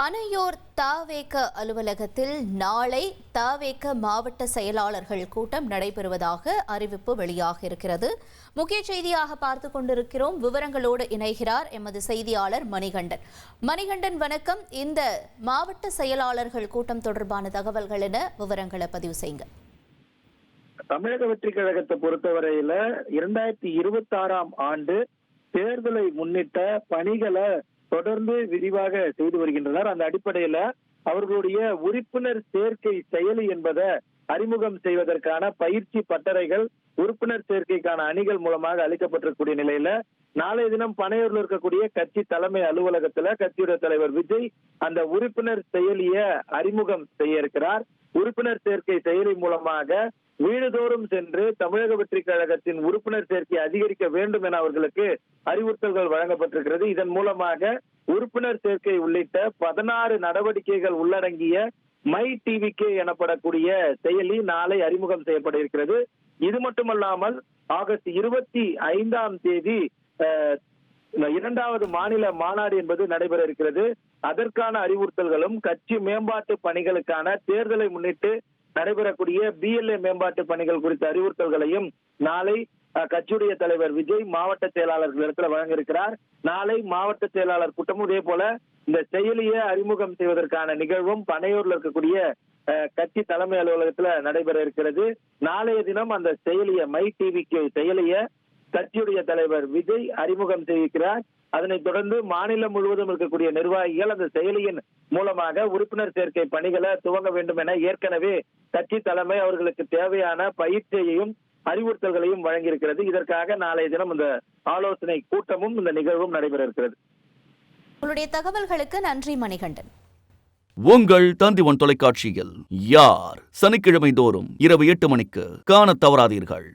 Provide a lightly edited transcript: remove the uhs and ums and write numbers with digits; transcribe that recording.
பனையூர் தவேக அலுவலகத்தில் நாளை தவேக மாவட்ட செயலாளர்கள் கூட்டம் நடைபெறுவதாக அறிவிப்பு வெளியாக இருக்கிறது. முக்கிய செய்தியாக பார்த்துக் கொண்டிருக்கிறோம். விவரங்களோடு இணைகிறார் எமது செய்தியாளர் மணிகண்டன். மணிகண்டன், வணக்கம். இந்த மாவட்ட செயலாளர்கள் கூட்டம் தொடர்பான தகவல்கள் என விவரங்களை பதிவு செய்யுங்க. தமிழக வெற்றி கழகத்தை பொறுத்தவரையில 2026ஆம் ஆண்டு தேர்தலை முன்னிட்ட பணிகளை தொடர்ந்து விரிவாக செய்து வருகின்றனர். அந்த அடிப்படையில அவர்களுடைய உறுப்பினர் சேர்க்கை செயலி என்பதை அறிமுகம் செய்வதற்கான பயிற்சி பட்டறைகள் உறுப்பினர் சேர்க்கைக்கான அணிகள் மூலமாக அளிக்கப்பட்டிருக்கக்கூடிய நிலையில நாளைய தினம் பனையூர்ல இருக்கக்கூடிய கட்சி தலைமை அலுவலகத்துல கட்சியுடைய தலைவர் விஜய் அந்த உறுப்பினர் செயலிய அறிமுகம் செய்ய இருக்கிறார். உறுப்பினர் சேர்க்கை செயலி மூலமாக வீடுதோறும் சென்று தமிழக வெற்றி கழகத்தின் உறுப்பினர் சேர்க்கை அதிகரிக்க வேண்டும் என அவர்களுக்கு அறிவுறுத்தல்கள் வழங்கப்பட்டிருக்கிறது. இதன் மூலமாக உறுப்பினர் சேர்க்கை உள்ளிட்ட 16 நடவடிக்கைகள் உள்ளடங்கிய மை டிவிகே எனப்படக்கூடிய செயலி நாளை அறிமுகம் செய்யப்பட இருக்கிறது. இது மட்டுமல்லாமல் ஆகஸ்ட் 25ஆம் தேதி இரண்டாவது மாநில மாநாடு என்பது நடைபெற இருக்கிறது. அதற்கான அறிவுறுத்தல்களும் கட்சி மேம்பாட்டு பணிகளுக்கான தேர்தலை முன்னிட்டு நடைபெறக்கூடிய BLA மேம்பாட்டு பணிகள் குறித்த அறிவுறுத்தல்களையும் நாளை கட்சியுடைய தலைவர் விஜய் மாவட்ட செயலாளர்களிடத்தில் வழங்க இருக்கிறார். நாளை மாவட்ட செயலாளர் கூட்டமும் இதே போல இந்த செயலியை அறிமுகம் செய்வதற்கான நிகழ்வும் பனையூர்ல இருக்கக்கூடிய கட்சி தலைமை அலுவலகத்துல நடைபெற இருக்கிறது. நாளைய தினம் அந்த செயலிய மை டிவிக்கு செயலிய கட்சியுடைய தலைவர் விஜய் அறிமுகம் செய்கிறார். அதனைத் தொடர்ந்து மாநிலம் முழுவதும் இருக்கக்கூடிய நிர்வாகிகள் அந்த செயலியின் மூலமாக உறுப்பினர் சேர்க்கை பணிகளை துவங்க வேண்டும் என ஏற்கனவே கட்சி தலைமை அவர்களுக்கு தேவையான பயிற்சியையும் அறிவுறுத்தல்களையும் வழங்கியிருக்கிறது. இதற்காக நாளைய தினம் இந்த ஆலோசனை கூட்டமும் இந்த நிகழ்வும் நடைபெற இருக்கிறது. உங்களுடைய தகவல்களுக்கு நன்றி மணிகண்டன். உங்கள் தந்திவன் தொலைக்காட்சியில் யார் சனிக்கிழமை தோறும் இரவு 8 மணிக்கு காணத் தவறாதீர்கள்.